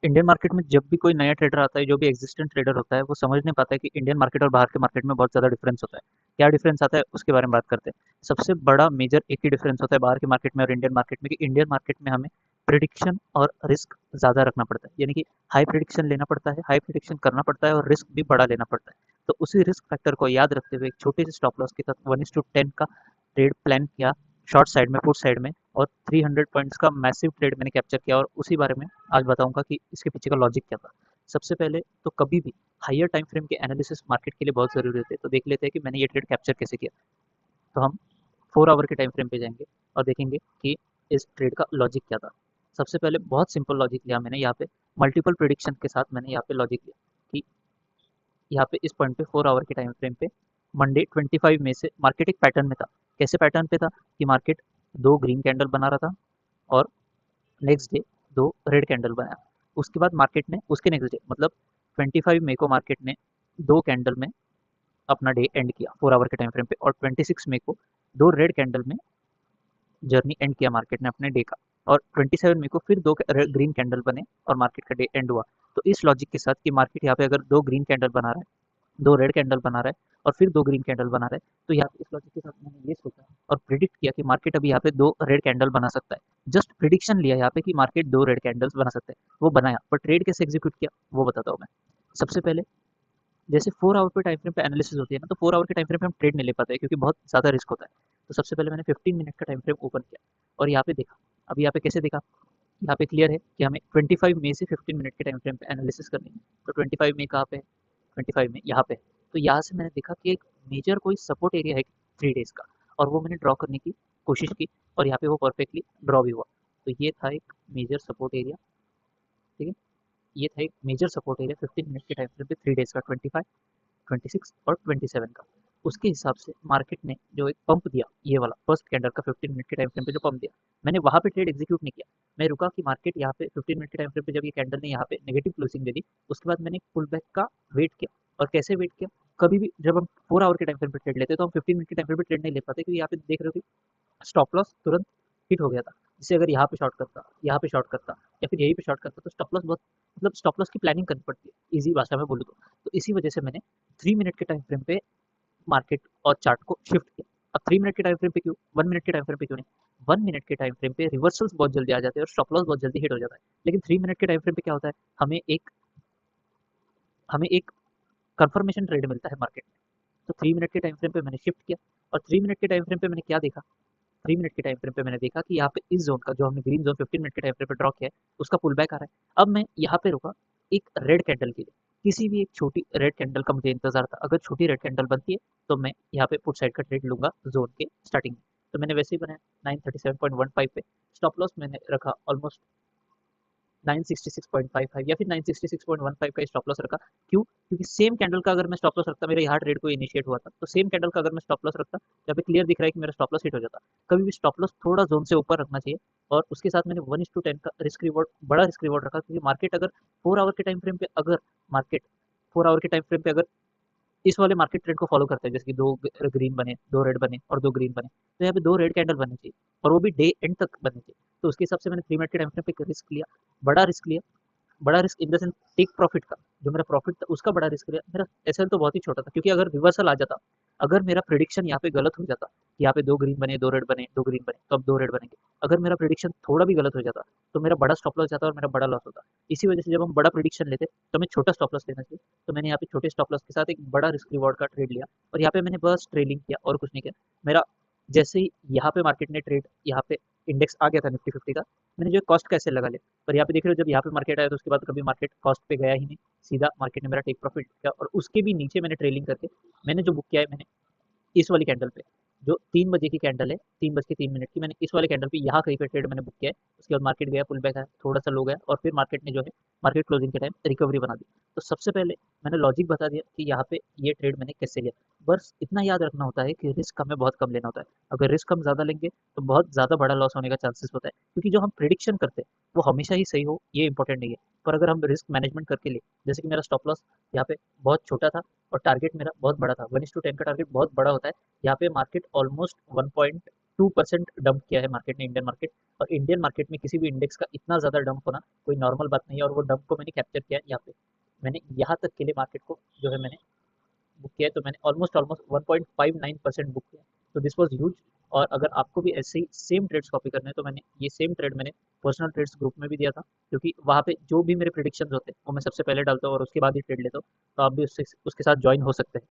Indian market में जब भी कोई नया ट्रेडर आता है, जो भी एक्जिस्टेंट ट्रेडर होता है, वो समझ नहीं पाता है कि इंडियन मार्केट और बाहर के मार्केट में बहुत ज़्यादा डिफरेंस होता है। क्या डिफरेंस आता है उसके बारे में बात करते हैं। सबसे बड़ा मेजर एक ही डिफरेंस होता है बाहर के मार्केट में और इंडियन मार्केट में, कि इंडियन मार्केट में हमें प्रिडिक्शन और रिस्क ज़्यादा रखना पड़ता है, यानी कि हाई प्रिडिक्शन लेना पड़ता है, हाई प्रिडिक्शन करना पड़ता है और रिस्क भी बड़ा लेना पड़ता है। तो उसी रिस्क फैक्टर को याद रखते हुए एक छोटे से स्टॉप लॉस के साथ 1:10 का ट्रेड प्लान किया, शॉर्ट साइड में, पुट साइड में, और 300 पॉइंट्स का मैसिव ट्रेड मैंने कैप्चर किया। और उसी बारे में आज बताऊंगा कि इसके पीछे का लॉजिक क्या था। सबसे पहले तो कभी भी हायर टाइम फ्रेम के एनालिसिस मार्केट के लिए बहुत ज़रूरी होते हैं। तो देख लेते हैं कि मैंने ये ट्रेड कैप्चर कैसे किया। तो हम 4 आवर के टाइम फ्रेम पे जाएंगे और देखेंगे कि इस ट्रेड का लॉजिक क्या था। सबसे पहले बहुत सिंपल लॉजिक लिया मैंने यहाँ पे, मल्टीपल प्रिडिक्शन के साथ मैंने यहाँ पे लॉजिक लिया कि यहाँ पे इस पॉइंट पे 4 आवर के टाइम फ्रेम पे मंडे 25 मई से मार्केट एक पैटर्न में था। कैसे पैटर्न पे था कि मार्केट 2 ग्रीन कैंडल बना रहा था और नेक्स्ट डे 2 रेड कैंडल बनाया। उसके बाद मार्केट ने उसके नेक्स्ट डे मतलब 25 मई को मार्केट ने 2 कैंडल में अपना डे एंड किया 4 आवर के टाइम फ्रेम पे, और 26 मई को 2 रेड कैंडल में जर्नी एंड किया मार्केट ने अपने डे का। और 27 मई को फिर 2 ग्रीन कैंडल बने और मार्केट का डे एंड हुआ। तो इस लॉजिक के साथ कि मार्केट यहाँ पे अगर 2 ग्रीन कैंडल बना रहा है, 2 रेड कैंडल बना रहा है और फिर 2 ग्रीन कैंडल बना रहा है, तो यहाँ पे इस लॉजिक के साथ मैंने ये सोचा और प्रिडिक्ट किया कि मार्केट अभी यहाँ पे 2 रेड कैंडल बना सकता है। जस्ट प्रिडिक्शन लिया यहाँ पे कि मार्केट 2 रेड कैंडल्स बना सकता है, वो बनाया। पर ट्रेड कैसे एग्जीक्यूट किया वो बताता हूँ मैं। सबसे पहले जैसे 4 आवर पे टाइम फ्रेम पे एनालिसिस होती है ना, तो 4 आवर के टाइम फ्रेम पे हम ट्रेड नहीं ले पाते हैं क्योंकि बहुत ज़्यादा रिस्क होता है। तो सबसे पहले मैंने 15 मिनट का टाइम फ्रेम ओपन किया और यहाँ पे देखा। अब यहाँ पे कैसे देखा, यहाँ पे क्लियर है कि हमें 25 मई से 15 मिनट के टाइम फ्रेम पे एनालिसिस करनी है। तो 25 मई कहाँ पे है, 25 में यहाँ पे। तो यहाँ से मैंने देखा कि एक मेजर कोई सपोर्ट एरिया है 3 डेज का, और वो मैंने ड्रॉ करने की कोशिश की और यहाँ पे वो परफेक्टली ड्रॉ भी हुआ। तो ये था एक मेजर सपोर्ट एरिया। ठीक है, ये था एक मेजर सपोर्ट एरिया 15 मिनट के टाइम फ्रेम पे 3 डेज का, 25, 26 और 27 का। उसके हिसाब से मार्केट ने जो एक पंप दिया, ये वाला फर्स्ट कैंडल का 15 मिनट के टाइम फ्रेम पे जो पंप दिया, मैंने वहाँ पे ट्रेड एग्जीक्यूट नहीं किया। मैं रुका कि मार्केट यहाँ पे 15 मिनट के टाइम फ्रेम पे जब ये कैंडल ने यहाँ पे नेगेटिव क्लोजिंग दे दी, उसके बाद मैंने पुल बैक का वेट किया। और कैसे वेट किया, कभी भी जब हम 4 आवर के टाइम फ्रेम पे ट्रेड लेते हैं तो हम 15 मिनट के टाइम फ्रेम पे ट्रेड नहीं ले पाते, क्योंकि यहाँ पे देख रहे हो कि स्टॉप लॉस तुरंत हिट हो गया था। जैसे अगर यहाँ पे शॉर्ट करता, यहाँ पे शॉर्ट करता या फिर यहीं पे शॉर्ट करता, तो स्टॉप लॉस बहुत, मतलब स्टॉप लॉस की प्लानिंग करनी पड़ती है इजी भाषा में बोलूँ तो इसी वजह से मैंने 3 मिनट के टाइम फ्रेम पे मार्केट और चार्ट को शिफ्ट किया। अब 3 मिनट के टाइम फ्रेम पे क्यों, 1 मिनट के टाइम फ्रेम पे क्यों नहीं। 1 मिनट के टाइम फ्रेम पे रिवर्सल्स बहुत जल्दी आ जाते हैं और स्टॉप लॉस बहुत जल्दी हिट हो जाता है। लेकिन 3 मिनट के टाइम फ्रेम पे क्या होता है, हमें एक कंफर्मेशन ट्रेड मिलता है मार्केट में। तो 3 मिनट के टाइम फ्रेम पे मैंने शिफ्ट किया और 3 मिनट के टाइम फ्रेम पे मैंने क्या देखा, 3 मिनट के टाइम फ्रेम पे मैंने देखा कि यहाँ पे इस जोन का, जो हमने ग्रीन जोन 15 मिनट के टाइम फ्रेम पे ड्रॉ किया है, उसका पुल बैक आ रहा है। अब मैं यहाँ पे रुका एक रेड कैंडल के लिए, किसी भी एक छोटी रेड कैंडल का मुझे इंतजार था। अगर छोटी रेड कैंडल बनती है तो मैं यहाँ पे पुट साइड का ट्रेड लूंगा जोन के स्टार्टिंग में। तो मैंने वैसे ही बनाया 937.15 पे। स्टॉप लॉस मैंने रखा ऑलमोस्ट 966.55 या फिर 966.15 का स्टॉप लॉस रखा। क्यों, क्योंकि सेम कैंडल का अगर मैं स्टॉप लॉस रखता, मेरा यहाँ ट्रेड को इनिशिएट हुआ था, तो सेम कैंडल का अगर मैं स्टॉप लॉस रखता, यहाँ पे क्लियर दिख रहा है कि मेरा स्टॉप लॉस हिट हो जाता। कभी भी स्टॉप लॉस थोड़ा जोन से ऊपर रखना चाहिए। और उसके साथ मैंने 1:10 का रिस्क रिवॉर्ड, बड़ा रिस्क रिवॉर्ड रखा, क्योंकि मार्केट अगर 4 आवर के टाइम फ्रेम पे अगर मार्केट 4 आवर के टाइम फ्रेम पे अगर इस वाले मार्केट ट्रेंड को फॉलो करते हैं, जैसे कि 2 ग्रीन बने, 2 रेड बने और 2 ग्रीन बने, तो यहाँ पे 2 रेड कैंडल बननी चाहिए और वो भी डे एंड तक बननी चाहिए। तो उसके हिसाब से मैंने 3 मिनट के टाइम फ्रेम पे रिस्क लिया, बड़ा रिस्क लिया। बड़ा risk in the sense take profit का, जो मेरा प्रॉफिट था उसका बड़ा रिस्क लिया। मेरा एसएल तो बहुत ही छोटा था, क्योंकि अगर रिवर्सल आ जाता, अगर मेरा प्रिडिक्शन यहाँ पे गलत हो जाता कि यहाँ पे 2 ग्रीन बने, 2 रेड बने, 2 ग्रीन बने तो अब 2 रेड बनेंगे, अगर मेरा प्रिडिक्शन थोड़ा भी गलत हो जाता तो मेरा बड़ा स्टॉप लॉस जाता और मेरा बड़ा लॉस होता। इसी वजह से जब हम बड़ा प्रिडिक्शन लेते तो हमें छोटा स्टॉप लॉस लेना चाहिए। तो मैंने यहाँ पे छोटे स्टॉप लॉस के साथ एक बड़ा रिस्क रिवॉर्ड का ट्रेड लिया और यहाँ पे मैंने बस ट्रेलिंग किया और कुछ नहीं किया। मेरा जैसे ही यहाँ पे मार्केट ने ट्रेड, यहाँ पे इंडेक्स आ गया था निफ्टी 50 का, मैंने जो कॉस्ट कैसे लगा लिया। पर यहाँ पे देख रहे हो जब यहाँ पे मार्केट आया तो उसके बाद कभी मार्केट कॉस्ट पे गया ही नहीं, सीधा मार्केट ने मेरा टेक प्रॉफिट किया। और उसके भी नीचे मैंने ट्रेलिंग करके मैंने जो बुक किया है, मैंने इस वाली कैंडल पे, जो 3 बजे की कैंडल है, 3 बज के 3 मिनट की, मैंने इस वाले कैंडल पे यहाँ कहीं पे ट्रेड मैंने बुक किया है। उसके बाद मार्केट गया, पुल बैक आया, थोड़ा सा लो गया और फिर मार्केट ने जो है मार्केट क्लोजिंग के टाइम रिकवरी बना दी। तो सबसे पहले मैंने लॉजिक बता दिया कि यहाँ पे ये ट्रेड मैंने कैसे लिया। बस इतना याद रखना होता है कि रिस्क हमें बहुत कम लेना होता है। अगर रिस्क हम ज़्यादा लेंगे तो बहुत ज़्यादा बड़ा लॉस होने का चांसेस होता है, क्योंकि जो हम प्रिडिक्शन करते हैं वो हमेशा ही सही हो ये इंपॉर्टेंट नहीं है। पर अगर हम रिस्क मैनेजमेंट करके ले, जैसे कि मेरा स्टॉप लॉस यहाँ पे बहुत छोटा था और टारगेट मेरा बहुत बड़ा था, 1:10 का टारगेट बहुत बड़ा होता है। यहाँ पे मार्केट ऑलमोस्ट 1. 2% डंप किया है मार्केट ने, इंडियन मार्केट। और इंडियन मार्केट में किसी भी इंडेक्स का इतना ज़्यादा डंप होना कोई नॉर्मल बात नहीं है, और वो डंप को मैंने कैप्चर किया है यहाँ पे। मैंने यहाँ तक के लिए मार्केट को जो है मैंने बुक किया है, तो मैंने ऑलमोस्ट ऑलमोस्ट 1.59% बुक किया। तो दिस वाज ह्यूज। और अगर आपको भी ऐसे ही सेम ट्रेड्स कॉपी करने हैं, तो मैंने ये सेम ट्रेड मैंने पर्सनल ट्रेड्स ग्रुप में भी दिया था, क्योंकि वहाँ पे जो भी मेरे प्रिडिक्शंस होते हैं वो मैं सबसे पहले डालता हूँ और उसके बाद ही ट्रेड लेता हूँ। तो आप भी उसके साथ ज्वाइन हो सकते हैं।